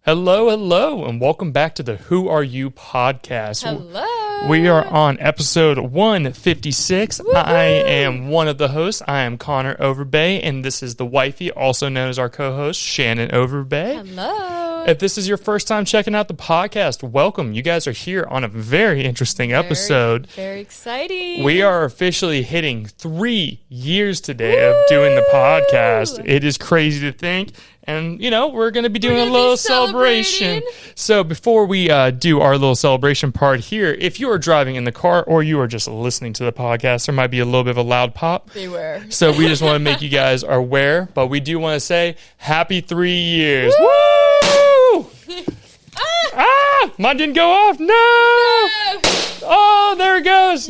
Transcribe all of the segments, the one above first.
Hello, and welcome back to the Who Are You podcast. Hello. We are on episode 156. Woo-hoo. I am one of the hosts. I am Connor Overbay, and this is the wifey, also known as our co-host, Shannon Overbay. Hello. If this is your first time checking out the podcast, welcome. You guys are here on a very interesting episode. Very exciting. We are officially hitting 3 years today of doing the podcast. It is crazy to think. And, you know, we're going to be doing a little celebration. So before we do our little celebration part here, if you are driving in the car or you are just listening to the podcast, there might be a little bit of a loud pop. Beware. So we just want to make you guys aware. But we do want to say happy 3 years. Woo! Woo! Mine didn't go off. No! Oh, there it goes.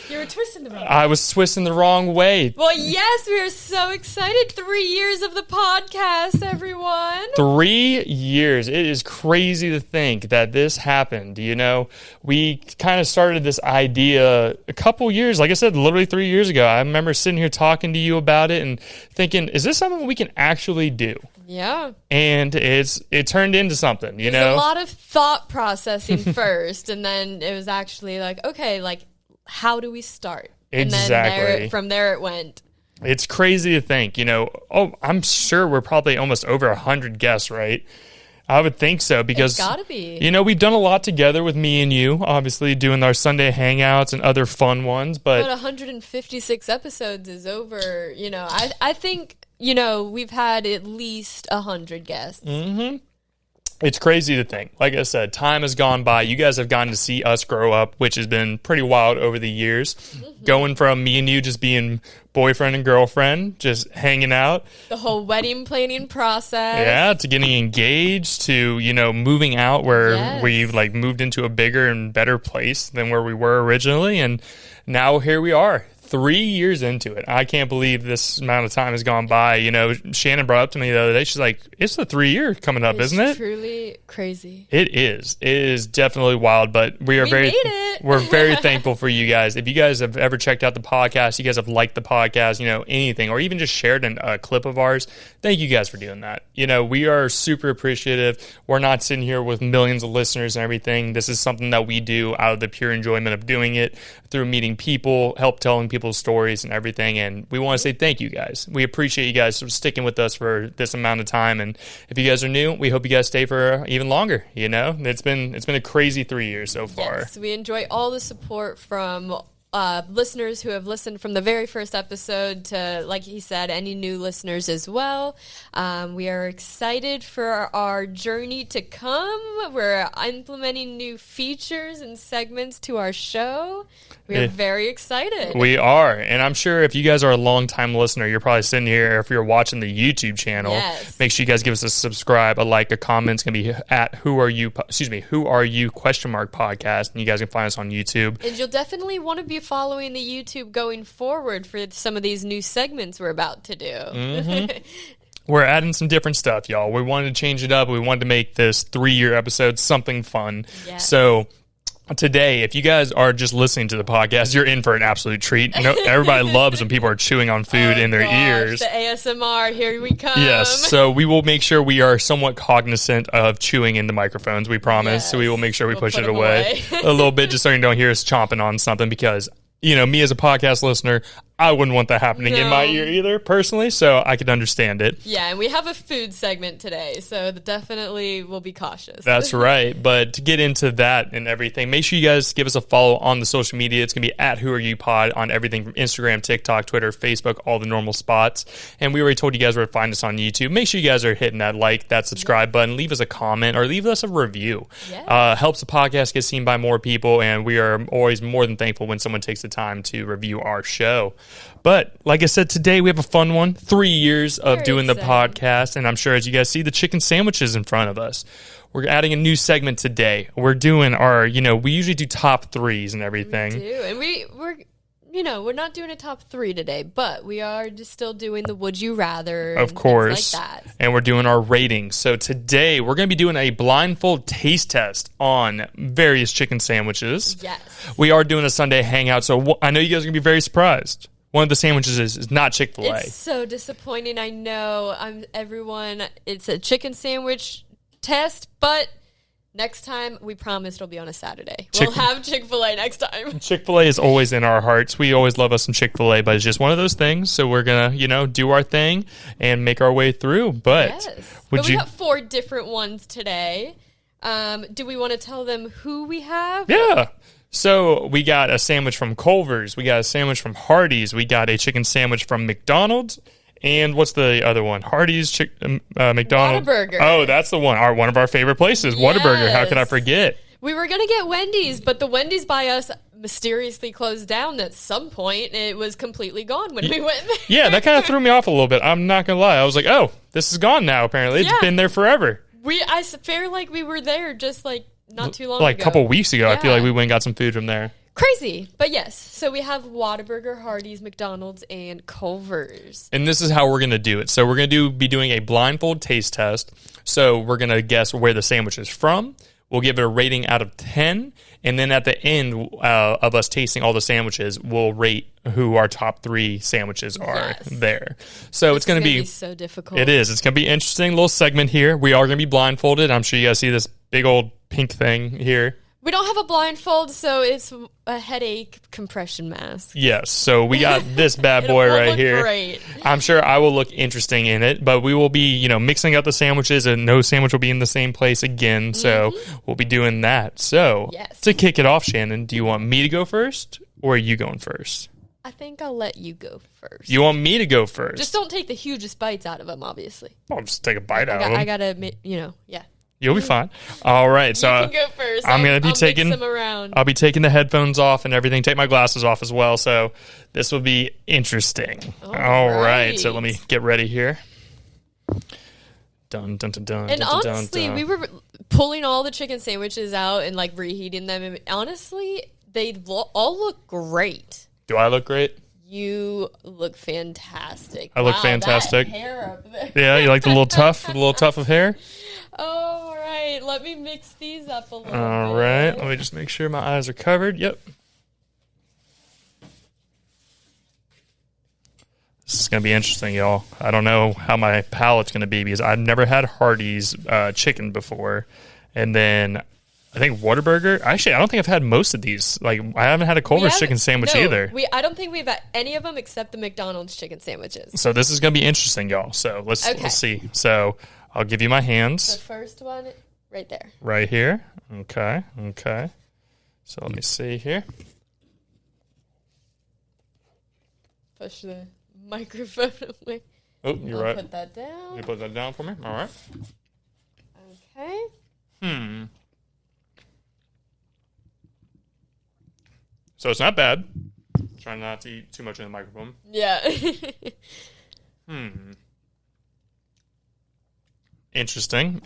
You were twisting the wrong way. I was twisting the wrong way. Well, yes, we are so excited. 3 years of the podcast, everyone. 3 years. It is crazy to think that this happened. You know, we kind of started this idea a couple years, like I said, literally 3 years ago. I remember sitting here talking to you about it and thinking, is this something we can actually do? Yeah. And it turned into something, you know? A lot of thought processing first, and then it was actually like, okay, like, how do we start? Exactly. And then from there it went. It's crazy to think, you know, I'm sure we're probably almost over 100 guests, right? I would think so because, it's gotta be. You know, we've done a lot together with me and you, obviously doing our Sunday hangouts and other fun ones, but 156 episodes is over, you know, I think, you know, we've had at least 100 guests. Mm-hmm. It's crazy to think. Like I said, time has gone by. You guys have gotten to see us grow up, which has been pretty wild over the years. Mm-hmm. Going from me and you just being boyfriend and girlfriend, just hanging out. The whole wedding planning process. Yeah, to getting engaged, to, you know, moving out where we've like moved into a bigger and better place than where we were originally. And now here we are. 3 years into it. I can't believe this amount of time has gone by. You know, Shannon brought up to me the other day, she's like, it's the 3 year coming up, isn't it? It's truly crazy. It is. It is definitely wild, but we're very thankful for you guys. If you guys have ever checked out the podcast, you guys have liked the podcast, you know, anything, or even just shared a clip of ours, thank you guys for doing that. You know, we are super appreciative. We're not sitting here with millions of listeners and everything. This is something that we do out of the pure enjoyment of doing it, through meeting people, help telling people's stories and everything, and we want to say thank you guys. We appreciate you guys for sticking with us for this amount of time, and if you guys are new, we hope you guys stay for even longer. You know, it's been a crazy 3 years so far. Yes, we enjoy all the support from listeners who have listened from the very first episode to, like he said, any new listeners as well. We are excited for our journey to come. We're implementing new features and segments to our show. We are very excited. We are, and I'm sure if you guys are a long-time listener, you're probably sitting here, if you're watching the YouTube channel, make sure you guys give us a subscribe, a like, a comment. It's going to be at Who Are You podcast, and you guys can find us on YouTube. And you'll definitely want to be following the YouTube going forward for some of these new segments we're about to do. Mm-hmm. We're adding some different stuff, y'all. We wanted to change it up. We wanted to make this 3 year episode something fun. Yes. So today, if you guys are just listening to the podcast, you're in for an absolute treat. You know, everybody loves when people are chewing on food in their ears. The ASMR, here we come. Yes, so we will make sure we are somewhat cognizant of chewing in the microphones, we promise. Yes. So we will make sure we push it away a little bit, just so you don't hear us chomping on something, because, you know, me as a podcast listener, I wouldn't want that happening in my ear either, personally, so I could understand it. Yeah, and we have a food segment today, so definitely we'll be cautious. That's right, but to get into that and everything, make sure you guys give us a follow on the social media. It's going to be at Who Are You Pod on everything from Instagram, TikTok, Twitter, Facebook, all the normal spots. And we already told you guys where to find us on YouTube. Make sure you guys are hitting that like, that subscribe button, leave us a comment, or leave us a review. Helps the podcast get seen by more people, and we are always more than thankful when someone takes the time to review our show. But like I said, today we have a fun one. 3 years of doing the podcast, and I'm sure as you guys see the chicken sandwiches in front of us, we're adding a new segment today. We're doing our, you know, we usually do top threes and everything. We do, and we're you know, we're not doing a top three today, but we are just still doing the would you rather, of course, like that. And we're doing our ratings. So today we're going to be doing a blindfold taste test on various chicken sandwiches. Yes, we are doing a Sunday hangout, so I know you guys are going to be very surprised. one of the sandwiches is not Chick-fil-A. It's so disappointing. I know. It's a chicken sandwich test, but next time, we promise it'll be on a Saturday. We'll have Chick-fil-A next time. Chick-fil-A is always in our hearts. We always love us some Chick-fil-A, but it's just one of those things. So we're going to, do our thing and make our way through. But we got 4 different ones today. Do we want to tell them who we have? Yeah. So we got a sandwich from Culver's. We got a sandwich from Hardee's. We got a chicken sandwich from McDonald's. And what's the other one? Hardee's, McDonald's. Whataburger. Oh, that's the one. One of our favorite places, Yes. Whataburger. How could I forget? We were going to get Wendy's, but the Wendy's by us mysteriously closed down at some point. It was completely gone when we went there. Yeah, that kind of threw me off a little bit. I'm not going to lie. I was like, oh, this is gone now, apparently. It's been there forever. I feel like we were there just not too long ago. Like a couple weeks ago, I feel like we went and got some food from there. Crazy. But yes, so we have Whataburger, Hardee's, McDonald's, and Culver's. And this is how we're going to do it. So we're going to be doing a blindfold taste test. So we're going to guess where the sandwich is from. We'll give it a rating out of 10. And then at the end of us tasting all the sandwiches, we'll rate who our top 3 sandwiches are there. So it's going to be so difficult. It is. It's going to be interesting. Little segment here. We are going to be blindfolded. I'm sure you guys see this big old pink thing here. We don't have a blindfold, so it's a headache compression mask. Yes, so we got this bad boy right here. Great. I'm sure I will look interesting in it, but we will be, mixing up the sandwiches, and no sandwich will be in the same place again, so we'll be doing that. So, to kick it off, Shannon, do you want me to go first, or are you going first? I think I'll let you go first. You want me to go first? Just don't take the hugest bites out of them, obviously. I'll just take a bite out of them. I gotta, yeah. You'll be fine. All right, so you can go first. I'm gonna be taking. Mix them around. I'll be taking the headphones off and everything. Take my glasses off as well. So this will be interesting. All right. So let me get ready here. Dun dun dun dun. And dun, honestly, dun, dun. we were pulling all the chicken sandwiches out and reheating them. And honestly, they all look great. Do I look great? You look fantastic. I look fantastic. That hair up there. Yeah, you like the little tuft of hair? All right, let me mix these up a little bit. All right, let me just make sure my eyes are covered. Yep. This is going to be interesting, y'all. I don't know how my palate's going to be because I've never had Hardee's chicken before. And then I think Whataburger. Actually, I don't think I've had most of these. I haven't had a Culver's chicken sandwich either. I don't think we've had any of them except the McDonald's chicken sandwiches. So this is going to be interesting, y'all. So let's see. So I'll give you my hands. The first one, right there. Right here. Okay. So let me see here. Push the microphone away. Oh, you're right. Put that down. You put that down for me? All right. Okay. So it's not bad. Trying not to eat too much in the microphone. Yeah. Interesting.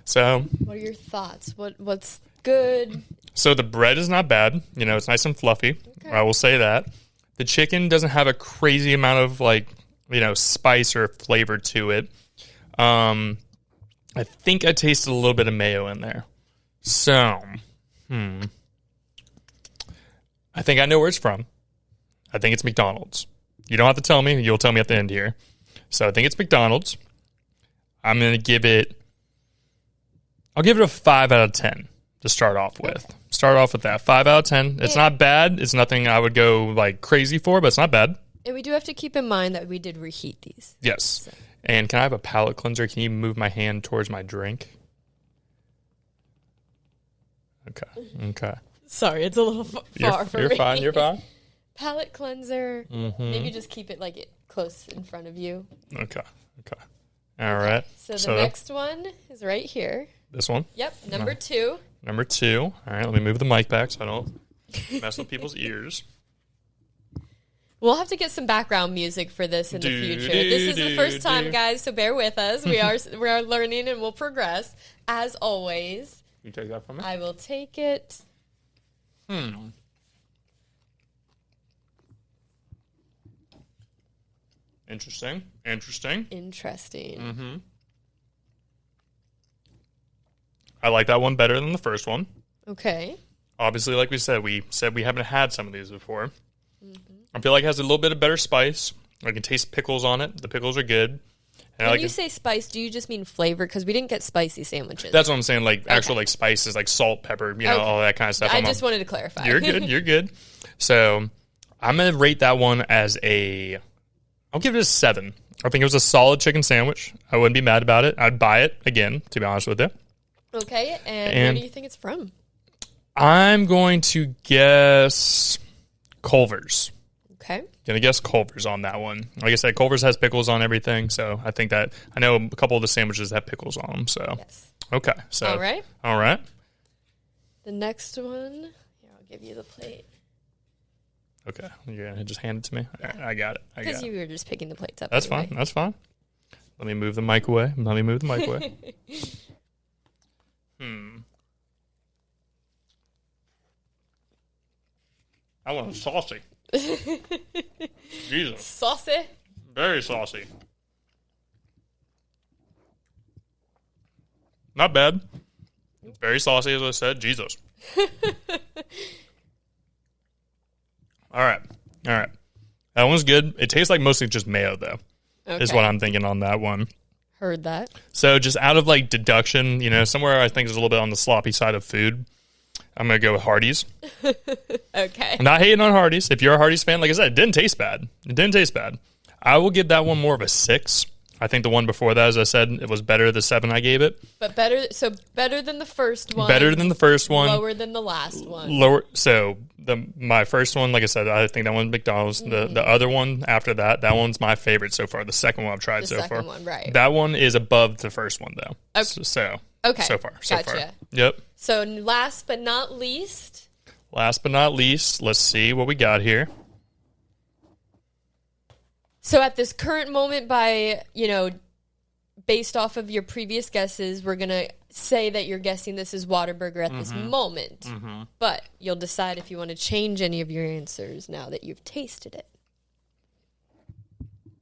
So, what are your thoughts? What's good? So the bread is not bad. It's nice and fluffy. Okay. I will say that. The chicken doesn't have a crazy amount of spice or flavor to it. I think I tasted a little bit of mayo in there. So, I think I know where it's from. I think it's McDonald's. You don't have to tell me. You'll tell me at the end here. So I think it's McDonald's. I'm going to give it... I'll give it a 5 out of 10 to start off with. Okay. Start off with that. 5 out of 10. It's not bad. It's nothing I would go crazy for, but it's not bad. And we do have to keep in mind that we did reheat these. Yes. So. And can I have a palate cleanser? Can you move my hand towards my drink? Okay. Sorry, it's a little far for me. You're fine. Palate cleanser. Maybe just keep it close in front of you. Okay. All right. So the next one is right here. This one? Yep, number 2. Number 2. All right, let me move the mic back so I don't mess with people's ears. We'll have to get some background music for this in the future. This is the first time, guys, so bear with us. We are learning and we'll progress. As always. You take that from me? I will take it. Interesting. I like that one better than the first one. Okay. Obviously, like we said we haven't had some of these before. I feel like it has a little bit of better spice. I can taste pickles on it. The pickles are good. And when you say spice, do you just mean flavor? Because we didn't get spicy sandwiches. That's what I'm saying. Like actual like spices, like salt, pepper, all that kind of stuff. I just wanted to clarify. You're good. You're good. So I'm gonna rate that one as I'll give it a 7. I think it was a solid chicken sandwich. I wouldn't be mad about it. I'd buy it again, to be honest with you. Okay, and where do you think it's from? I'm going to guess Culver's. Okay. Gonna guess Culver's on that one. Like I said, Culver's has pickles on everything, so I think that I know a couple of the sandwiches have pickles on them. So yes. Okay. So all right. The next one. Here, I'll give you the plate. Okay, you're gonna just hand it to me. Yeah. I got it. Because you were just picking the plates up. That's anyway. fine. That's fine. Let me move the mic away. I want saucy. Jesus. Saucy? Very saucy. Not bad. Very saucy, as I said. Jesus. All right. That one's good. It tastes like mostly just mayo, though, is what I'm thinking on that one. Heard that. So just out of, like, deduction, somewhere I think is a little bit on the sloppy side of food, I'm going to go with Hardee's. Okay. I'm not hating on Hardee's. If you're a Hardee's fan, like I said, it didn't taste bad. I will give that one more of a 6. I think the one before that, as I said, it was better the 7 I gave it. But better than the first one. Better than the first one. Lower than the last one. Lower. So my first one, like I said, I think that one's McDonald's. Mm-hmm. The other one after that one's my favorite so far. The second one I've tried so far. The second one, right. That one is above the first one, though. Okay. So far. Gotcha. Yep. So last but not least, let's see what we got here. So at this current moment, based off of your previous guesses, we're going to say that you're guessing this is Whataburger at this moment. Mm-hmm. But you'll decide if you want to change any of your answers now that you've tasted it.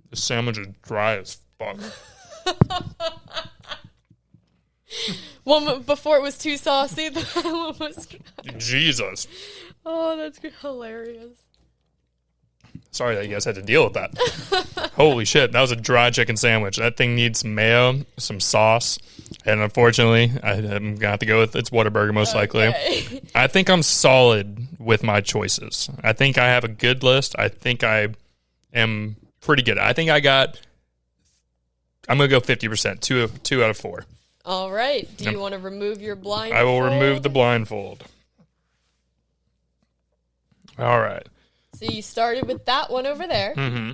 The sandwich is dry as fuck. One before it was too saucy, the other one was dry. Jesus. Oh, that's hilarious. Sorry that you guys had to deal with that. Holy shit, that was a dry chicken sandwich. That thing needs some mayo, some sauce, and unfortunately, I'm going to have to go with it's Whataburger most likely. I think I'm solid with my choices. I think I have a good list. I think I am pretty good. I think I'm going to go 50%, 2 out of 4. All right. Do you want to remove your blindfold? I will remove the blindfold. All right. So you started with that one over there. Mm-hmm.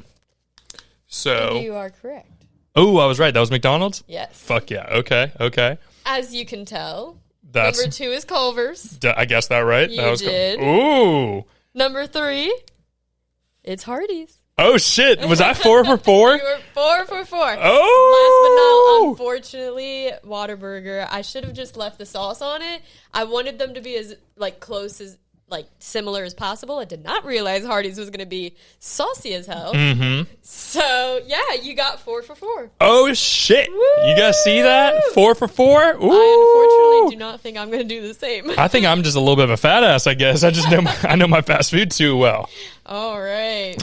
So and you are correct. Oh, I was right. That was McDonald's? Yes. Fuck yeah. Okay. As you can tell, number 2 is Culver's. I guessed that right. You did. Ooh. Number 3, it's Hardee's. Oh, shit. Was I 4 for 4? You were 4 for 4. Oh. Last but not, unfortunately, Whataburger. I should have just left the sauce on it. I wanted them to be as close as similar as possible. I did not realize Hardee's was going to be saucy as hell. Mm-hmm. So, yeah, you got 4 for 4. Oh, shit. Woo! You guys see that? 4 for 4? Ooh. I unfortunately do not think I'm going to do the same. I think I'm just a little bit of a fat ass, I guess. I just know my fast food too well. All right.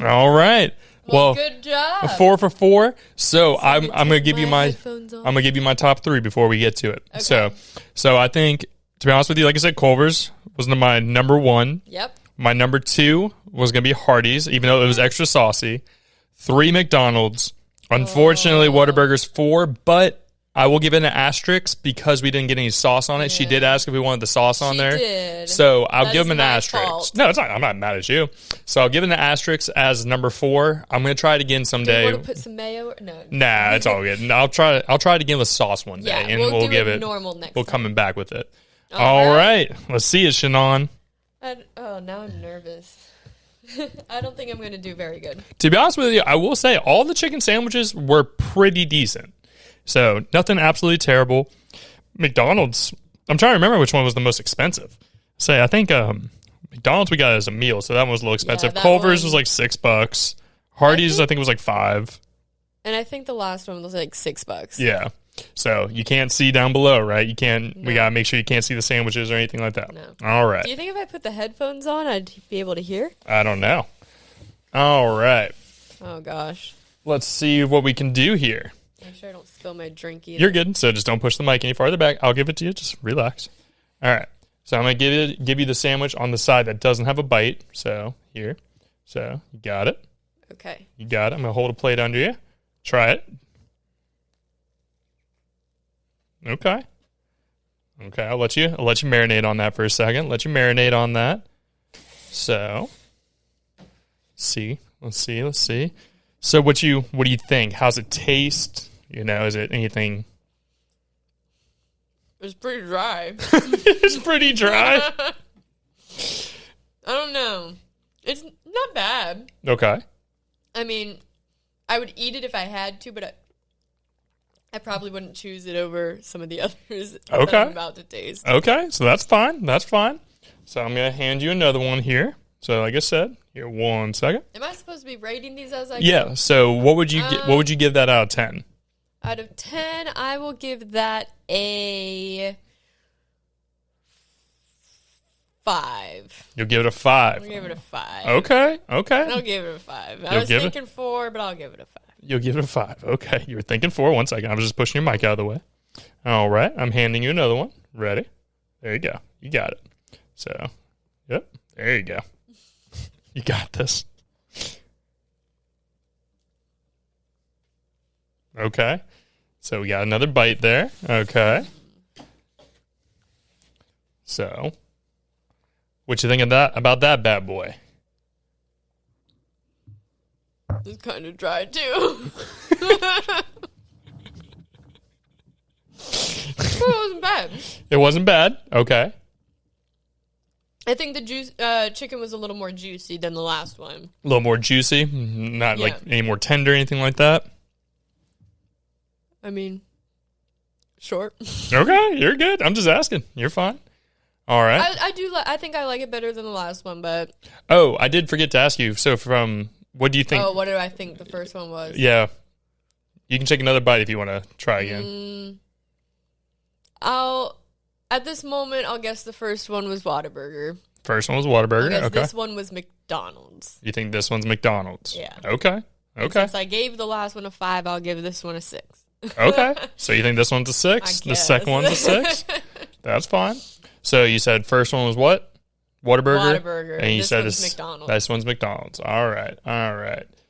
Well, good job. 4 for 4. So I'm going to give you my top 3 before we get to it. Okay. So I think, to be honest with you, like I said, Culver's was my number 1. Yep. My number 2 was going to be Hardee's, even though it was extra saucy. 3 McDonald's. Unfortunately, Whataburger's 4, but I will give it an asterisk because we didn't get any sauce on it. Yeah. She did ask if we wanted the sauce on there. Did. So I'll give him an asterisk. Fault. No, it's not. I'm not mad at you. So I'll give it an asterisk as number 4. I'm going to try it again someday. Do you want to put some mayo? No. Nah, it's all good. I'll try it again with sauce one day, and we'll give it normal next. We'll coming back with it. All right. Let's see it, Shannon. Now I'm nervous. I don't think I'm going to do very good. To be honest with you, I will say all the chicken sandwiches were pretty decent. So nothing absolutely terrible. McDonald's, I'm trying to remember which one was the most expensive. I think McDonald's we got as a meal, so that one was a little expensive. Yeah, Culver's was like $6. Hardee's I think was like $5. And I think the last one was like $6. Yeah. So you can't see down below, right? You can't. No. We gotta make sure you can't see the sandwiches or anything like that. No. All right. Do you think if I put the headphones on, I'd be able to hear? I don't know. All right. Oh, gosh. Let's see what we can do here. Make sure I don't spill my drink either. You're good. So just don't push the mic any farther back. I'll give it to you. Just relax. All right. So I'm going to give you the sandwich on the side that doesn't have a bite. So here. So you got it. Okay. You got it. I'm going to hold a plate under you. Try it. Okay. Okay. I'll let you marinate on that for a second. Let you marinate on that. So let's see. So what do you think? How's it taste? Is it anything? It's pretty dry. It's pretty dry. I don't know. It's not bad. Okay. I mean, I would eat it if I had to, but I probably wouldn't choose it over some of the others that I'm about to taste. Okay, so that's fine. That's fine. So I'm going to hand you another one here. So like I said, here, 1 second. Am I supposed to be rating these as I go? Yeah, so what would you give that out of 10? Out of 10, I will give that a 5. You'll give it a 5. I'll give it a 5. Okay. I'll give it a 5. I was thinking 4, but I'll give it a 5. You'll give it a 5. Okay, you were thinking 4. 1 second. I was just pushing your mic out of the way. All right, I'm handing you another one. Ready? There you go. You got it. So, yep, there you go. You got this. Okay. So we got another bite there. Okay. So, what you think about that bad boy? It's kind of dry too. It wasn't bad. It wasn't bad. Okay. I think the chicken was a little more juicy than the last one. A little more juicy, not like any more tender, anything like that. I mean, short. Okay, you're good. I'm just asking. You're fine. All right. I think I like it better than the last one, but Oh, I did forget to ask you. So what do you think? Oh, what did I think the first one was? Yeah. You can take another bite if you want to try again. At this moment, I'll guess the first one was Whataburger. First one was Whataburger. I guess Okay. this one was McDonald's. You think this one's McDonald's? Yeah. Okay. Okay. Since I gave the last one a 5, I'll give this one a 6. Okay. So you think this one's a 6? The second one's a 6? That's fine. So you said first one was what? Whataburger? Whataburger. And you said one's McDonald's. This one's McDonald's. All right.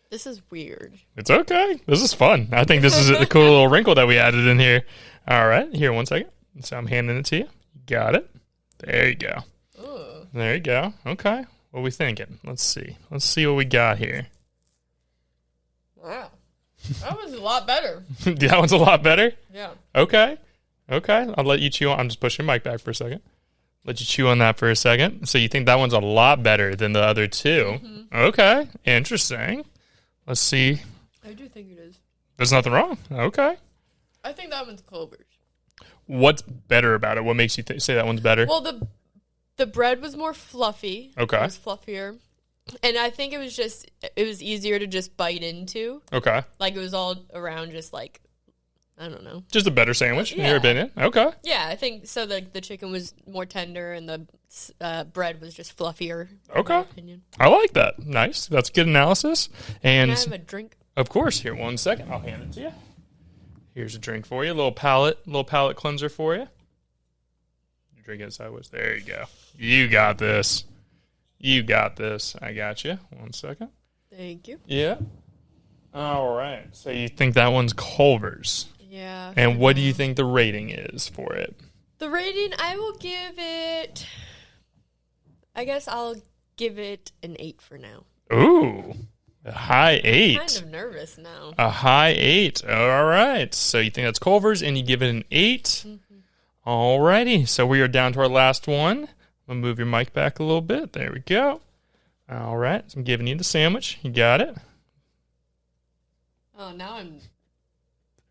This is weird. It's okay. This is fun. I think this is a cool little wrinkle that we added in here. All right. Here, 1 second. So I'm handing it to you. Got it. There you go. Ooh. There you go. Okay. What are we thinking? Let's see. Let's see what we got here. Wow. That was a lot better. That one's a lot better? Yeah. Okay. I'll let you chew on. I'm just pushing your mic back for a second. Let you chew on that for a second. So you think that one's a lot better than the other two? Mm-hmm. Okay. Interesting. Let's see. I do think it is. There's nothing wrong. Okay. I think that one's Culver's. What's better about it? What makes you say that one's better? Well, the bread was more fluffy. Okay. It was fluffier. And I think it was easier to just bite into. Okay. Like it was all around just like, I don't know. Just a better sandwich, in your opinion? Okay. Yeah, I think so. The chicken was more tender and the bread was just fluffier. Okay. In my opinion. I like that. Nice. That's good analysis. And Can I have a drink? Of course. Here, 1 second. I'll hand it to you. Here's a drink for you. A little palate cleanser for you. Drink it sideways. There you go. You got this. I got you. 1 second. Thank you. Yeah. All right. So you think that one's Culver's? Yeah. And what do you think the rating is for it? The rating, I will give it. I guess I'll give it an 8 for now. Ooh. A high 8. I'm kind of nervous now. A high 8. All right. So you think that's Culver's and you give it an 8. Mm-hmm. All righty. So we are down to our last one. I'm going to move your mic back a little bit. There we go. All right. So I'm giving you the sandwich. You got it. Oh, now I'm...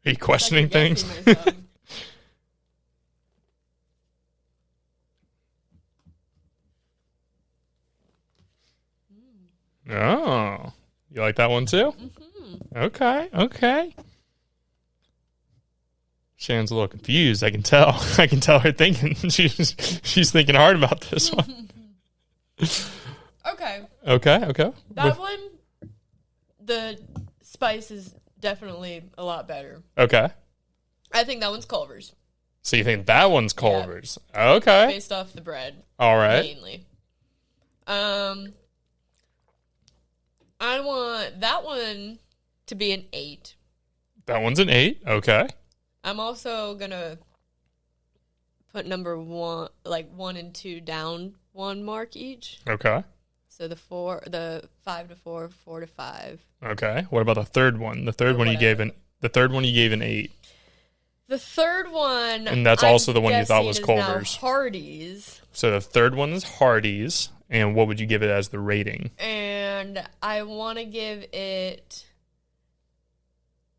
Are you questioning things? Oh. You like that one too? Mm-hmm. Okay. Shannon's a little confused. I can tell. I can tell her thinking. She's thinking hard about this one. Okay. Okay. That one, the spice is definitely a lot better. Okay. I think that one's Culver's. So you think that one's Culver's? Yeah. Okay. Based off the bread. All right. Mainly. I want that one to be an 8. That one's an 8. Okay. I'm also gonna put number 1, like 1 and 2 down 1 mark each. Okay. So the 5 to 4, 4 to 5. Okay. What about the third one? The third one you gave an 8. The third one, and that's also the one you thought was is Culver's. Now Hardee's. So the third one is Hardee's, and what would you give it as the rating? And I want to give it,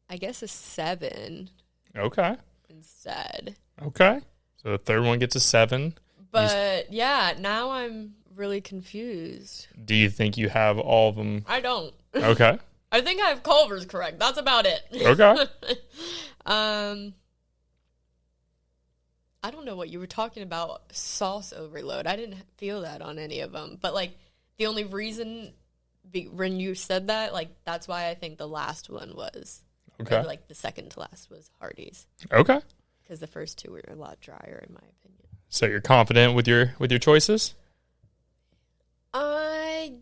I guess, a 7. Okay. Instead. Okay. So the third one gets a 7. But yeah, now I'm really confused. Do you think you have all of them? I don't. Okay. I think I have Culver's correct. That's about it. Okay. I don't know what you were talking about, sauce overload. I didn't feel that on any of them. But, like, the only reason when you said that, like, that's why I think the last one was. Okay. Or, like, the second to last was Hardee's. Okay. Because the first two were a lot drier, in my opinion. So you're confident with your choices? I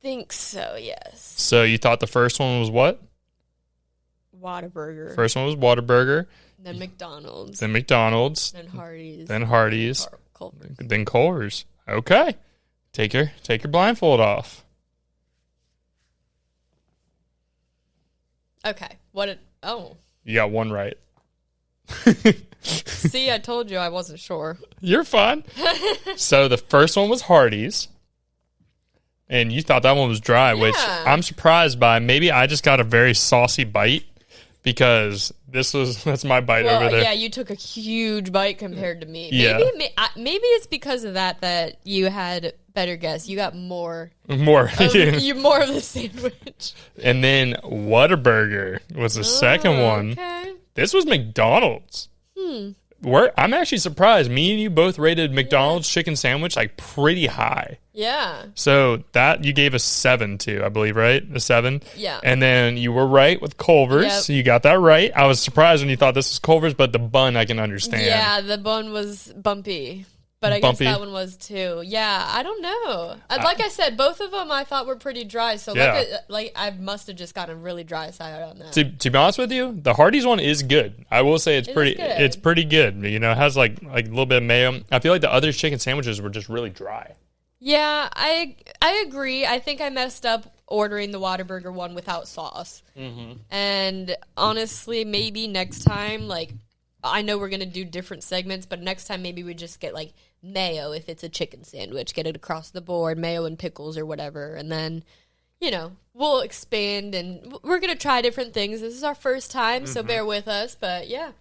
think so, yes. So you thought the first one was what? Whataburger. First one was Whataburger. Then McDonald's. Then McDonald's. Then Hardee's. Then Hardee's. Culver's. Then Culver's. Okay. Take your blindfold off. Okay. You got one right. See, I told you I wasn't sure. You're fine. So the first one was Hardee's. And you thought that one was dry, which I'm surprised by. Maybe I just got a very saucy bite because that's my bite over there. Yeah, you took a huge bite compared to me. Yeah. Maybe it's because of that you had better guess. You got more. More. You more of the sandwich. And then Whataburger was the second one. Okay. This was McDonald's. I'm actually surprised. Me and you both rated McDonald's chicken sandwich like pretty high. Yeah. So that you gave a 7 to, I believe, right? A 7? Yeah. And then you were right with Culver's. Yep. So you got that right. I was surprised when you thought this was Culver's, but the bun I can understand. Yeah, the bun was bumpy. But I guess that one was too. Yeah, I don't know. Like I said, both of them I thought were pretty dry. So I must have just gotten a really dry side on that. To be honest with you, the Hardee's one is good. I will say it's pretty good. You know, it has like a little bit of mayo. I feel like the other chicken sandwiches were just really dry. Yeah, I agree. I think I messed up ordering the Whataburger one without sauce. Mm-hmm. And honestly, maybe next time, like, I know we're going to do different segments, but next time maybe we just get, like, mayo if it's a chicken sandwich. Get it across the board, mayo and pickles or whatever. And then, you know, we'll expand and we're going to try different things. This is our first time, so bear with us. But, yeah.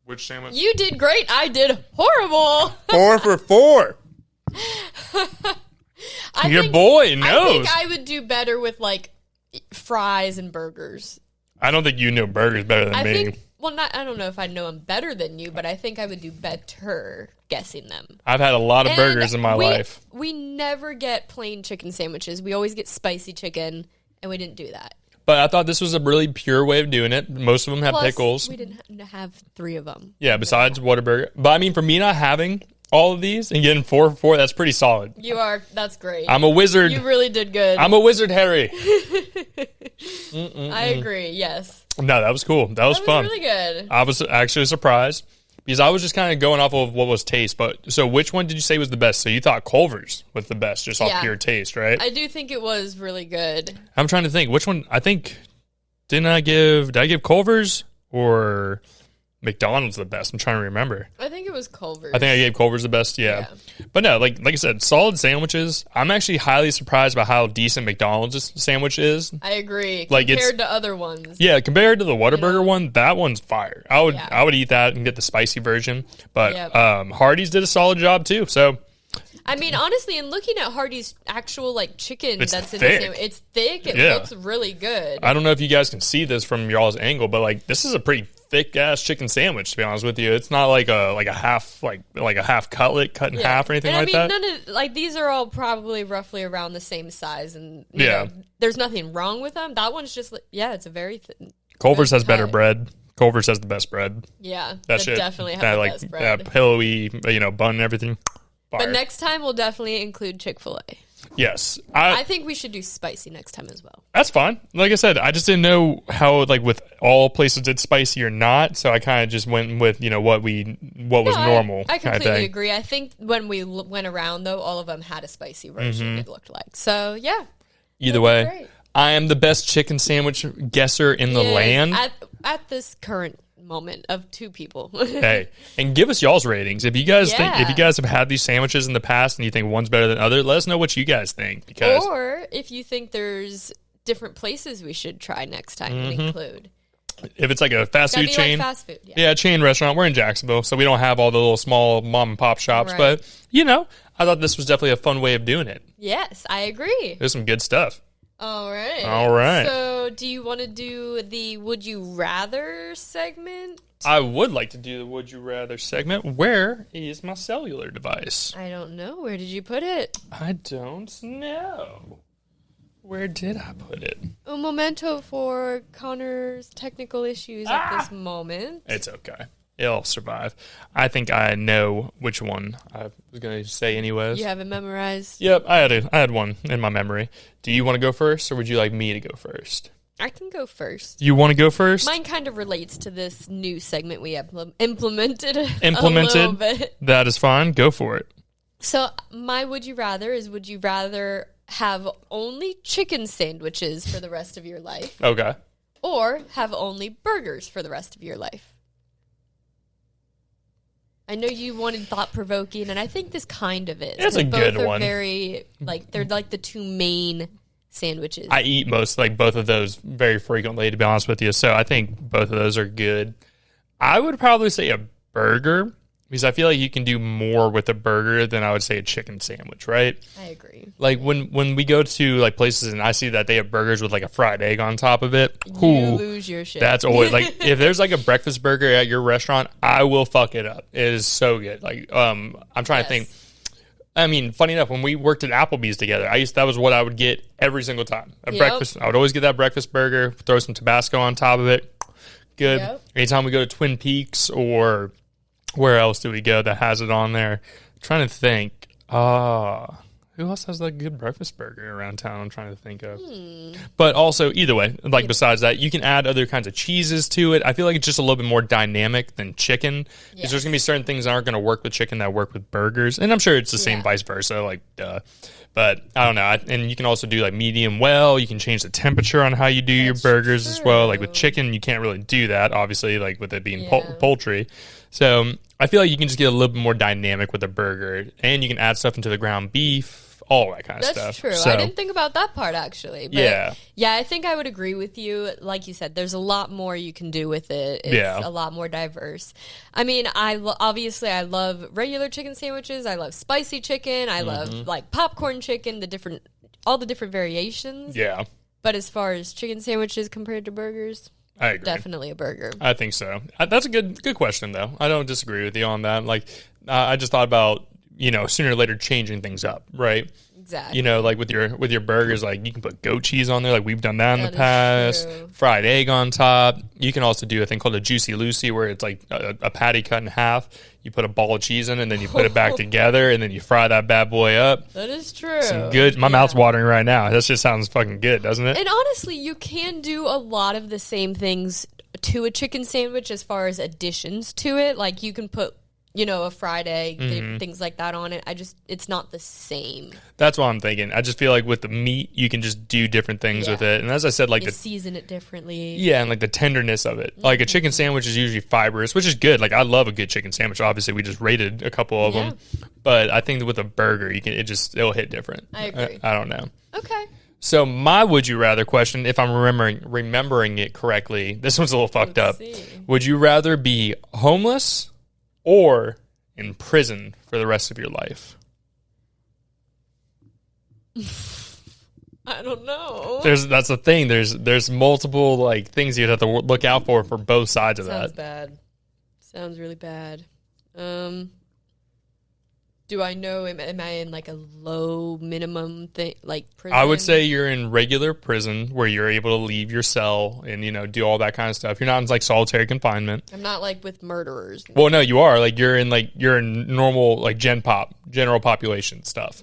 Which sandwich? You did great. I did horrible. 4 for 4. Your boy knows. I think I would do better with, like, fries and burgers. I don't think you know burgers better than me. I don't know if I know them better than you, but I think I would do better guessing them. I've had a lot of burgers in my life. We never get plain chicken sandwiches. We always get spicy chicken, and we didn't do that. But I thought this was a really pure way of doing it. Most of them have pickles. We didn't have 3 of them. Yeah, besides Whataburger. But I mean, for me not having all of these and getting 4 for 4, that's pretty solid. That's great. I'm a wizard. You really did good. I'm a wizard, Harry. I agree, yes. No, that was cool. That was fun. Really good. I was actually surprised because I was just kind of going off of what was taste. But so which one did you say was the best? So you thought Culver's was the best just off pure taste, right? I do think it was really good. I'm trying to think. Which one? I think, did I give Culver's or McDonald's the best? I'm trying to remember. I think it was Culver's. I think I gave Culver's the best, yeah. But no, like I said, solid sandwiches. I'm actually highly surprised by how decent McDonald's sandwich is. I agree. Like compared to other ones. Yeah, compared to the Whataburger one, that one's fire. I would eat that and get the spicy version. But Hardee's did a solid job too. So I mean, honestly, in looking at Hardee's actual like chicken that's thick. in the sandwich, it's thick. It looks really good. I don't know if you guys can see this from y'all's angle, but like this is a pretty thick ass chicken sandwich. To be honest with you, it's not like a half cutlet cut in half or anything like that. None of these are all probably roughly around the same size, and you know, there's nothing wrong with them. That one's just it's a very thin. Culver's has better bread. Culver's has the best bread. Yeah, that shit definitely has the best bread. Pillowy, bun and everything. Fire. But next time we'll definitely include Chick-fil-A. Yes. I think we should do spicy next time as well. That's fine. Like I said, I just didn't know how, like, with all places did spicy or not, so I kind of just went with, what was normal. I completely agree. I think when we went around, though, all of them had a spicy version, it looked like. So, yeah. Either way, great. I am the best chicken sandwich guesser in the land. At this current moment of 2 people. Hey, and give us y'all's ratings if you guys have had these sandwiches in the past and you think one's better than other. Let us know what you guys think, or if you think there's different places we should try next time and include. If it's like a fast food chain, like fast food, chain restaurant. We're in Jacksonville, so we don't have all the little small mom and pop shops, but I thought this was definitely a fun way of doing it. Yes, I agree. There's some good stuff. All right. So, do you want to do the Would You Rather segment? I would like to do the Would You Rather segment. Where is my cellular device? I don't know. Where did you put it? I don't know. Where did I put it? Un momento for Connor's technical issues at this moment. It's okay. It'll survive. I think I know which one I was going to say anyways. You have it memorized? Yep, I had one in my memory. Do you want to go first, or would you like me to go first? I can go first. You want to go first? Mine kind of relates to this new segment we have implemented a little bit. That is fine. Go for it. So my Would You Rather is, would you rather have only chicken sandwiches for the rest of your life? Okay. Or have only burgers for the rest of your life? I know you wanted thought-provoking, and I think this kind of is. It's a good one. Both are very, they're like the 2 main sandwiches. I eat both of those very frequently, to be honest with you, so I think both of those are good. I would probably say a burger, because I feel like you can do more with a burger than I would say a chicken sandwich, right? I agree. Like, when we go to, like, places and I see that they have burgers with, like, a fried egg on top of it. You lose your shit. That's always, like, if there's, like, a breakfast burger at your restaurant, I will fuck it up. It is so good. Like, I'm trying to think. I mean, funny enough, when we worked at Applebee's together, that was what I would get every single time. Breakfast. I would always get that breakfast burger, throw some Tabasco on top of it. Good. Yep. Anytime we go to Twin Peaks, or where else do we go that has it on there? I'm trying to think. Who else has that good breakfast burger around town? I'm trying to think of. But also, either way, like, besides that, you can add other kinds of cheeses to it. I feel like it's just a little bit more dynamic than chicken. Because there's going to be certain things that aren't going to work with chicken that work with burgers. And I'm sure it's the same vice versa. Like, duh. But I don't know. And you can also do, like, medium well. You can change the temperature on how you do your burgers as well. Like, with chicken, you can't really do that, obviously, like, with it being poultry. So I feel like you can just get a little bit more dynamic with a burger. And you can add stuff into the ground beef. All that kind of stuff. That's true. So, I didn't think about that part, actually. But yeah, I think I would agree with you. Like you said, there's a lot more you can do with it. It's a lot more diverse. I mean, obviously I love regular chicken sandwiches. I love spicy chicken. I love, like, popcorn chicken, all the different variations. Yeah. But as far as chicken sandwiches compared to burgers, I agree. Definitely a burger. I think so. That's a good question, though. I don't disagree with you on that. Like, I just thought about, sooner or later changing things up, right? Exactly. Like with your burgers, like, you can put goat cheese on there, like we've done that in the past. Fried egg on top. You can also do a thing called a Juicy Lucy, where it's like a patty cut in half. You put a ball of cheese in, and then you put it back together, and then you fry that bad boy up. That is true. Some good. My mouth's watering right now. That just sounds fucking good, doesn't it? And honestly, you can do a lot of the same things to a chicken sandwich as far as additions to it. Like, you can put, a fried egg, things like that on it. It's not the same. That's what I'm thinking. I just feel like with the meat, you can just do different things with it. And as I said, like, you season it differently. Yeah, and like the tenderness of it. Like, a chicken sandwich is usually fibrous, which is good. Like, I love a good chicken sandwich. Obviously, we just rated a couple of them. But I think that with a burger, it'll hit different. I agree. I don't know. Okay. So my would you rather question, if I'm remembering it correctly, this one's a little fucked up. Would you rather be homeless or in prison for the rest of your life? I don't know. That's the thing. There's multiple like things you'd have to look out for both sides of Sounds that. bad. Sounds really bad. Do I know? Am I in like a low minimum thing, like prison? I would say you're in regular prison where you're able to leave your cell and do all that kind of stuff. You're not in like solitary confinement. I'm not like with murderers. Well, no, you are. Like you're in normal like general population stuff.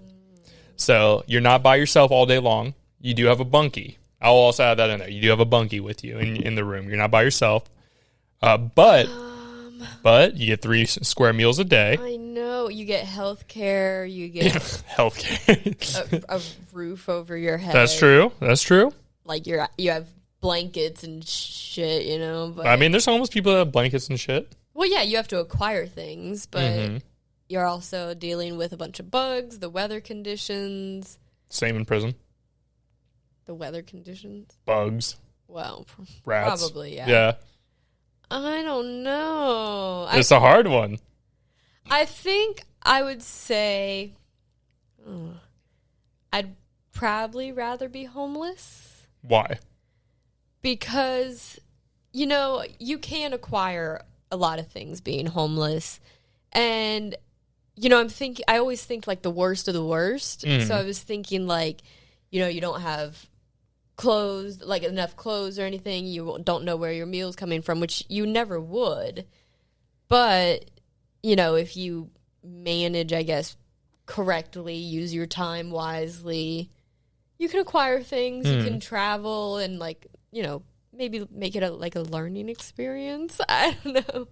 So you're not by yourself all day long. You do have a bunkie. I'll also add that in there. You do have a bunkie with you in the room. You're not by yourself. But you get 3 square meals a day. I know. You get health care. You get Health care. a roof over your head. That's true. Like you have blankets and shit, But I mean, there's homeless people that have blankets and shit. well, yeah, you have to acquire things, but you're also dealing with a bunch of bugs, the weather conditions. Same in prison. The weather conditions? Bugs. Well, Rats. probably, yeah. Yeah. I don't know. It's a hard one. I think I would say I'd probably rather be homeless. Why? Because, you can acquire a lot of things being homeless. And, I always think like the worst of the worst. So I was thinking like, you don't have clothes, like enough clothes or anything. You don't know where your meal's coming from, which you never would. But, if you manage, I guess, correctly, use your time wisely, you can acquire things, you can travel and like, maybe make it a learning experience. I don't know.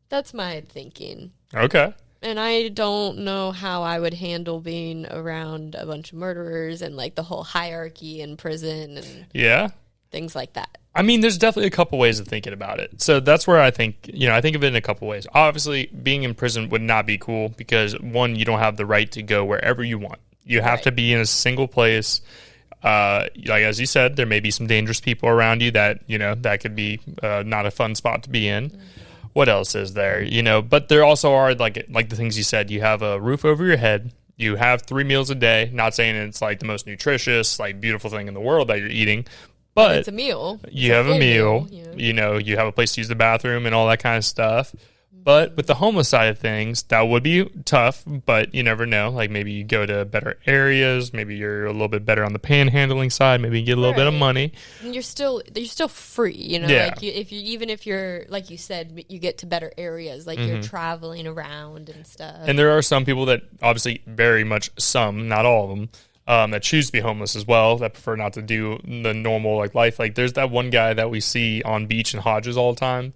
That's my thinking. Okay. And I don't know how I would handle being around a bunch of murderers and like the whole hierarchy in prison and things like that. I mean, there's definitely a couple ways of thinking about it. So that's where I think, I think of it in a couple ways. Obviously, being in prison would not be cool because, one, you don't have the right to go wherever you want. You have to be in a single place. Like as you said, there may be some dangerous people around you that, that could be not a fun spot to be in. What else is there? But there also are like the things you said. You have a roof over your head. You have 3 meals a day. Not saying it's like the most nutritious, like beautiful thing in the world that you're eating, but it's a meal. You have a meal. You have a place to use the bathroom and all that kind of stuff. But with the homeless side of things, that would be tough, but you never know. Like maybe you go to better areas, maybe you're a little bit better on the panhandling side, maybe you get a little bit of money. And you're still free, Yeah. Like even if you're like you said, you get to better areas, like you're traveling around and stuff. And there are some people that obviously very much some, not all of them, that choose to be homeless as well, that prefer not to do the normal like life. Like there's that one guy that we see on beach and Hodges all the time.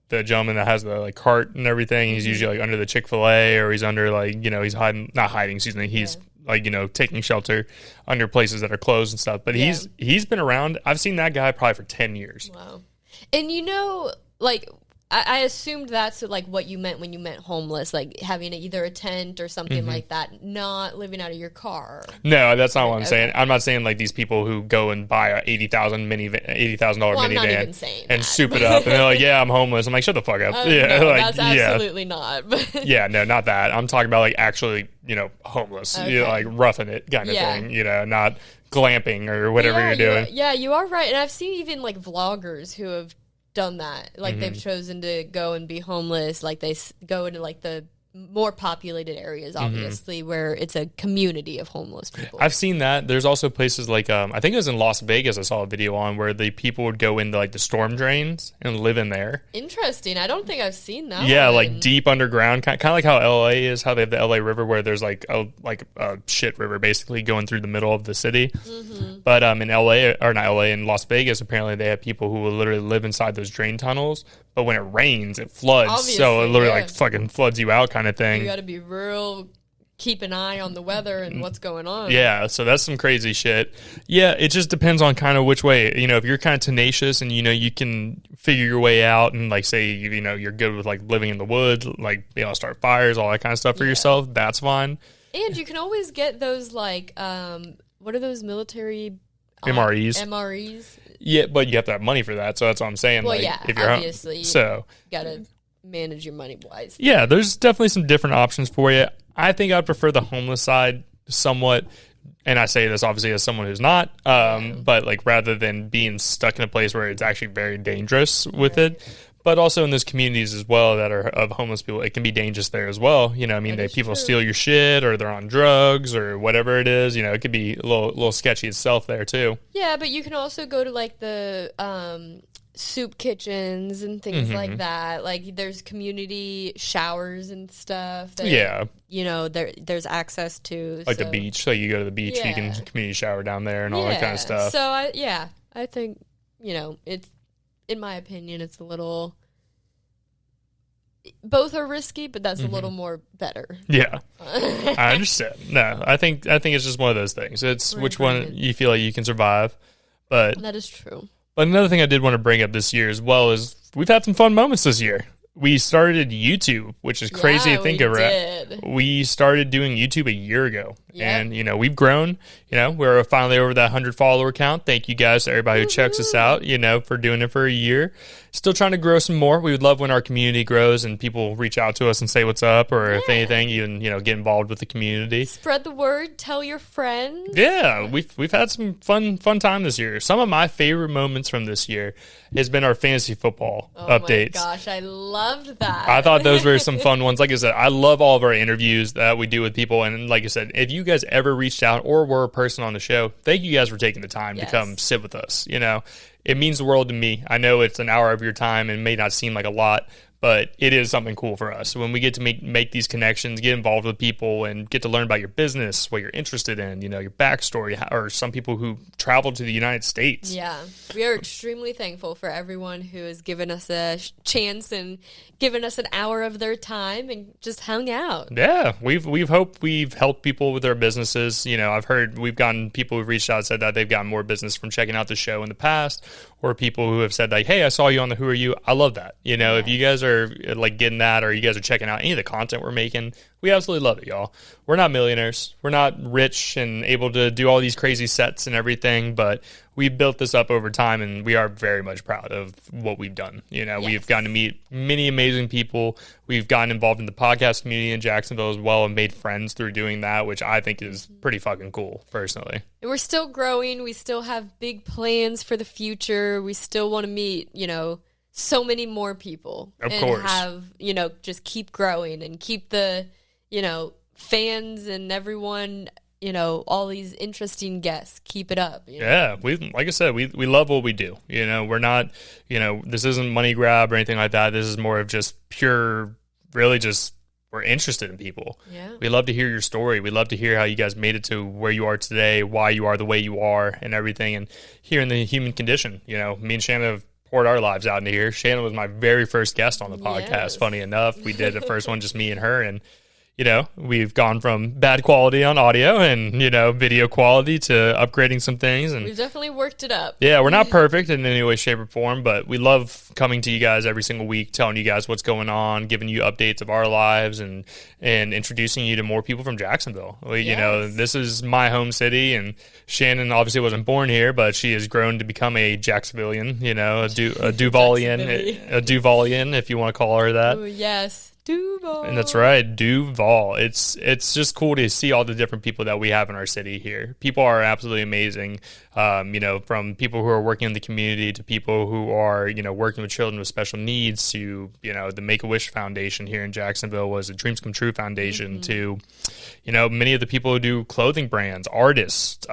The gentleman that has the like cart and everything. He's usually like under the Chick-fil-A or he's under like, he's not hiding, excuse me. He's like, taking shelter under places that are closed and stuff. But he's been around. I've seen that guy probably for 10 years. Wow. And like I assumed that's like what you meant when you meant homeless, like having either a tent or something like that, not living out of your car. No, that's not what I'm saying. I'm not saying like these people who go and buy a $80,000 minivan and soup it up and they're like, yeah, I'm homeless. I'm like, shut the fuck up. No, that's absolutely not. Yeah, no, not that. I'm talking about like actually, homeless, like roughing it kind of thing, not glamping or whatever you're doing. You are right. And I've seen even like vloggers who have done that, like they've chosen to go and be homeless, like they go into like the more populated areas, obviously, where it's a community of homeless people. I've seen that. There's also places like I think it was in Las Vegas I saw a video on where the people would go into like the storm drains and live in there. Interesting. I don't think I've seen that. Yeah, like deep underground, kind of like how LA is, how they have the LA River where there's like a shit river basically going through the middle of the city. But in in Las Vegas, apparently they have people who will literally live inside those drain tunnels. But when it rains, it floods. Obviously, so it literally like fucking floods you out kind of thing. You got to be keep an eye on the weather and what's going on. Yeah, so that's some crazy shit. Yeah, it just depends on kind of which way. If you're kind of tenacious and, you can figure your way out and like say, you're good with like living in the woods, like, start fires, all that kind of stuff for yourself, that's fine. And you can always get those like, what are those military... MREs. Yeah, but you have to have money for that, so that's what I'm saying. Well, like, yeah, if you're obviously. So you gotta manage your money wisely. Yeah, there's definitely some different options for you. I think I'd prefer the homeless side somewhat and I say this obviously as someone who's not, but like rather than being stuck in a place where it's actually very dangerous with it, but also in those communities as well that are of homeless people, it can be dangerous there as well. You know, I mean, people steal your shit, or they're on drugs, or whatever it is. You know, it could be a little sketchy itself there too. Yeah, but you can also go to like the soup kitchens and things like that. Like there's community showers and stuff that, you know, there's access to. Like the beach. So you go to the beach, you can community shower down there and all that kind of stuff. So I think, you know, it's, in my opinion, it's a little, both are risky, but that's a little more better. Yeah. I understand. No, I think it's just one of those things. It's which one you feel like you can survive. But that is true. But another thing I did want to bring up this year as well is we've had some fun moments this year. We started YouTube, which is crazy to think of, right? We started doing YouTube a year ago. And, you know, we've grown. You know, we're finally over that 100 follower count. Thank you guys to everybody who checks us out, you know, for doing it for a year. Still trying to grow some more. We would love when our community grows and people reach out to us and say what's up, or if anything, even, you know, get involved with the community. Spread the word. Tell your friends. Yeah, we've had some fun time this year. Some of my favorite moments from this year has been our fantasy football updates. Oh my gosh, I loved that. I thought those were some fun ones. Like I said, I love all of our interviews that we do with people. And like I said, if you guys ever reached out or were a person on the show, thank you guys for taking the time to come sit with us. You know, it means the world to me. I know it's an hour of your time and may not seem like a lot, but it is something cool for us. When we get to make these connections, get involved with people, and get to learn about your business, what you're interested in, you know, your backstory, or some people who travel to the United States. Yeah, we are extremely thankful for everyone who has given us a chance and given us an hour of their time and just hung out. Yeah, we've hoped we've helped people with their businesses. You know, I've heard we've gotten people who've reached out and said that they've gotten more business from checking out the show in the past, or people who have said like, hey, I saw you on the Who Are You? I love that. You know, if you guys are like getting that, or you guys are checking out any of the content we're making, we absolutely love it, y'all. We're not millionaires. We're not rich and able to do all these crazy sets and everything, but we've built this up over time, and we are very much proud of what we've done. You know, we've gotten to meet many amazing people. We've gotten involved in the podcast community in Jacksonville as well and made friends through doing that, which I think is pretty fucking cool, personally. And we're still growing. We still have big plans for the future. We still want to meet, you know, so many more people. Of course. And have, you know, just keep growing and keep the, you know, fans and everyone, you know, all these interesting guests. Keep it up. You know? Yeah, like I said, we love what we do. You know, we're not, you know, this isn't money grab or anything like that. This is more of just pure, really just, we're interested in people. Yeah. We love to hear your story. We love to hear how you guys made it to where you are today, why you are the way you are, and everything, and hearing the human condition. You know, me and Shannon have poured our lives out into here. Shannon was my very first guest on the podcast. Funny enough, we did the first one, just me and her, and you know, we've gone from bad quality on audio and, you know, video quality to upgrading some things. And we've definitely worked it up. Yeah, we're not perfect in any way, shape, or form, but we love coming to you guys every single week, telling you guys what's going on, giving you updates of our lives, and introducing you to more people from Jacksonville. You know, this is my home city, and Shannon obviously wasn't born here, but she has grown to become a Jacksonvillian, you know, a Duvalian, if you want to call her that. Ooh, yes. Duval. And that's right, Duval. It's just cool to see all the different people that we have in our city here. People are absolutely amazing. You know, from people who are working in the community to people who are, you know, working with children with special needs to, you know, the Make-A-Wish Foundation here in Jacksonville was a Dreams Come True Foundation to, you know, many of the people who do clothing brands, artists,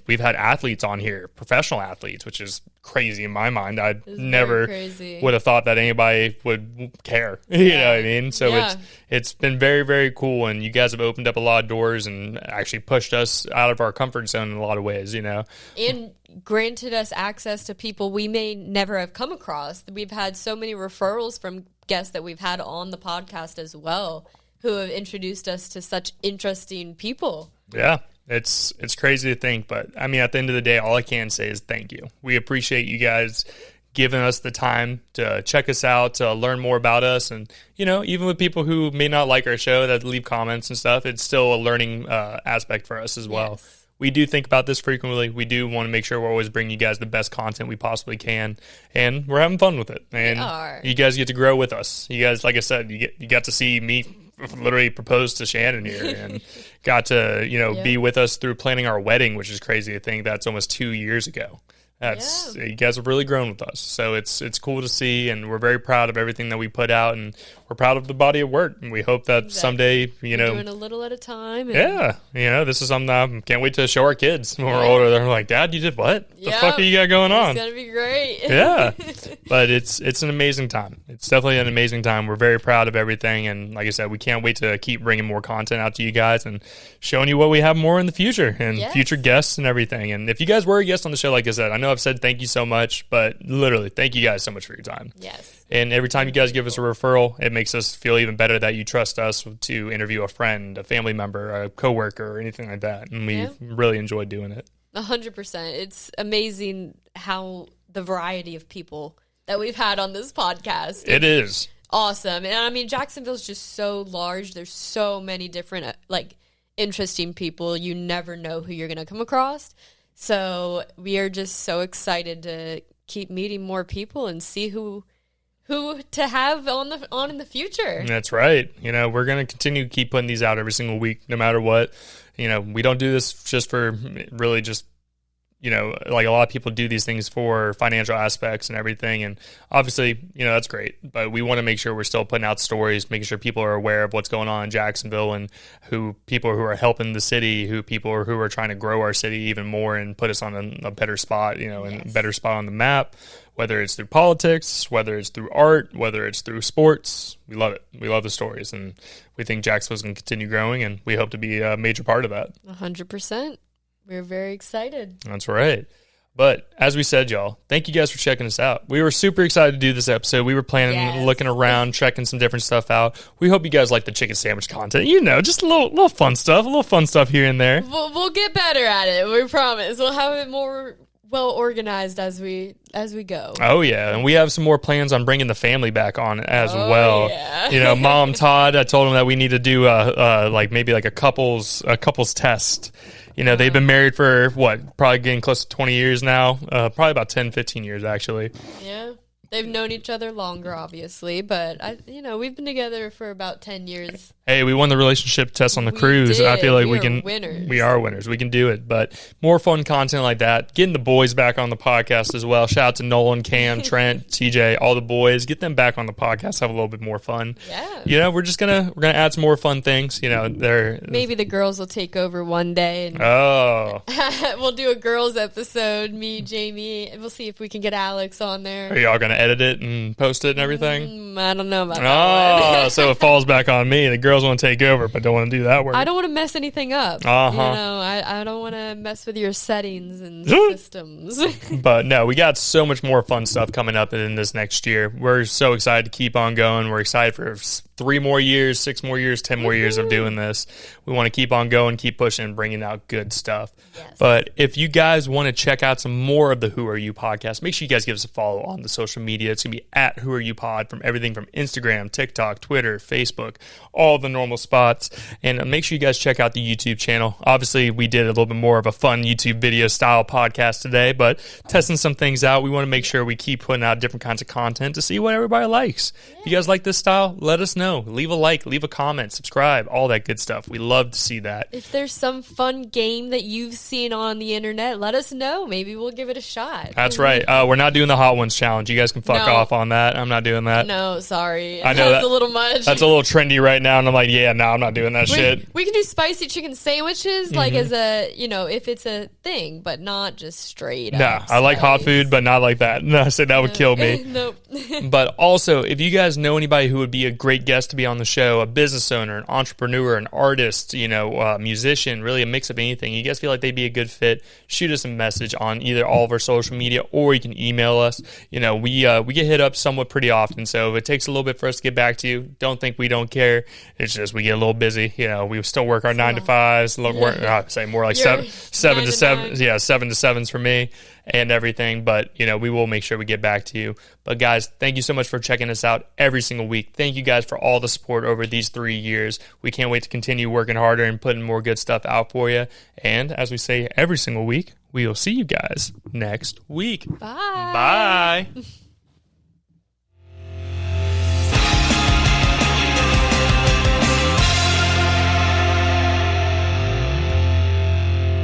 we've had athletes on here, professional athletes, which is crazy in my mind. I never would have thought that anybody would care. You know what I mean? So it's been very, very cool, and you guys have opened up a lot of doors and actually pushed us out of our comfort zone in a lot of ways, you know. And granted us access to people we may never have come across. We've had so many referrals from guests that we've had on the podcast as well, who have introduced us to such interesting people. Yeah. It's crazy to think, but I mean, at the end of the day, all I can say is thank you. We appreciate you guys giving us the time to check us out, to learn more about us. And, you know, even with people who may not like our show that leave comments and stuff, it's still a learning aspect for us as well. Yes. We do think about this frequently. We do want to make sure we're always bringing you guys the best content we possibly can, and we're having fun with it. And you guys get to grow with us. You guys, like I said, you got to see me literally proposed to Shannon here and got to, be with us through planning our wedding, which is crazy to think that's almost 2 years ago. You guys have really grown with us. So it's cool to see, and we're very proud of everything that we put out, and we're proud of the body of work. And we hope that someday, we're doing a little at a time. And this is something I can't wait to show our kids when we're older. They're like, Dad, you did what? The fuck are you got going on? It's going to be great. Yeah. But it's an amazing time. It's definitely an amazing time. We're very proud of everything. And like I said, we can't wait to keep bringing more content out to you guys and showing you what we have more in the future and future guests and everything. And if you guys were a guest on the show, like I said, I know I've said thank you so much, but literally thank you guys so much for your time. Yes. And every time you guys give us a referral, it makes us feel even better that you trust us to interview a friend, a family member, a coworker, or anything like that. And we really enjoyed doing it. 100%. It's amazing how the variety of people that we've had on this podcast. It is awesome. And I mean, Jacksonville's just so large. There's so many different, interesting people. You never know who you're going to come across. So we are just so excited to keep meeting more people and see who to have on in the future. That's right. We're going to continue to keep putting these out every single week, no matter what. We don't do this just for really just, like a lot of people do these things for financial aspects and everything. And obviously, that's great. But we want to make sure we're still putting out stories, making sure people are aware of what's going on in Jacksonville and people who are helping the city, who are trying to grow our city even more and put us on a better spot, and a better spot on the map, whether it's through politics, whether it's through art, whether it's through sports. We love it. We love the stories. And we think Jacksonville's going to continue growing, and we hope to be a major part of that. 100%. We're very excited. That's right. But as we said, y'all, thank you guys for checking us out. We were super excited to do this episode. We were planning, looking around, checking some different stuff out. We hope you guys like the chicken sandwich content. Just a little fun stuff here and there. We'll get better at it. We promise. We'll have it more well organized as we go. Oh yeah, and we have some more plans on bringing the family back on as well. Yeah. Mom, Todd, I told him that we need to do maybe a couples test. They've been married for probably getting close to 20 years now. Probably about 10, 15 years actually. Yeah. They've known each other longer, obviously, but we've been together for about 10 years. Hey, we won the relationship test on the cruise. Did. I feel like winners. We are winners. We can do it. But more fun content like that. Getting the boys back on the podcast as well. Shout out to Nolan, Cam, Trent, TJ, all the boys. Get them back on the podcast. Have a little bit more fun. Yeah. We're gonna add some more fun things. Maybe the girls will take over one day. And we'll do a girls episode. Me, Jamie, and we'll see if we can get Alex on there. Are y'all gonna edit it and post it and everything? I don't know about that one. So it falls back on me. The girls want to take over, but don't want to do that work. I don't want to mess anything up. I don't want to mess with your settings and systems. But no, we got so much more fun stuff coming up in this next year. We're so excited to keep on going. We're excited for 3 more years, 6 more years, 10 more years of doing this. We want to keep on going, keep pushing, and bringing out good stuff. Yes. But if you guys want to check out some more of the Who Are You podcast, make sure you guys give us a follow on the social media. It's going to be at Who Are You Pod from everything from Instagram, TikTok, Twitter, Facebook, all the normal spots. And make sure you guys check out the YouTube channel. Obviously, we did a little bit more of a fun YouTube video style podcast today, but testing some things out. We want to make sure we keep putting out different kinds of content to see what everybody likes. Yeah. If you guys like this style, let us know. Leave a like, leave a comment, subscribe, all that good stuff. We love to see that. If there's some fun game that you've seen on the internet, let us know. Maybe we'll give it a shot. That's right. We're not doing the Hot Ones challenge. You guys can fuck off on that. I'm not doing that. No, sorry. I know that's a little much. That's a little trendy right now, and I'm like, I'm not doing that shit. We can do spicy chicken sandwiches, like as a, if it's a thing, but not just straight up. Nah, I like hot food, but not like that. No, so that would kill me. Nope. But also, if you guys know anybody who would be a great guest to be on the show, a business owner, an entrepreneur, an artist, musician, really a mix of anything, you guys feel like they'd be a good fit, shoot us a message on either all of our social media, or you can email us. We get hit up somewhat pretty often, so if it takes a little bit for us to get back to you, don't think we don't care. It's just we get a little busy. We still work our 9 to 5s. I'd say more like 7 to 7. Yeah, 7 to 7s for me and everything. But we will make sure we get back to you. But guys, thank you so much for checking us out every single week. Thank you guys for all the support over these 3 years. We can't wait to continue working harder and putting more good stuff out for you. And as we say every single week, we will see you guys next week. Bye. Bye.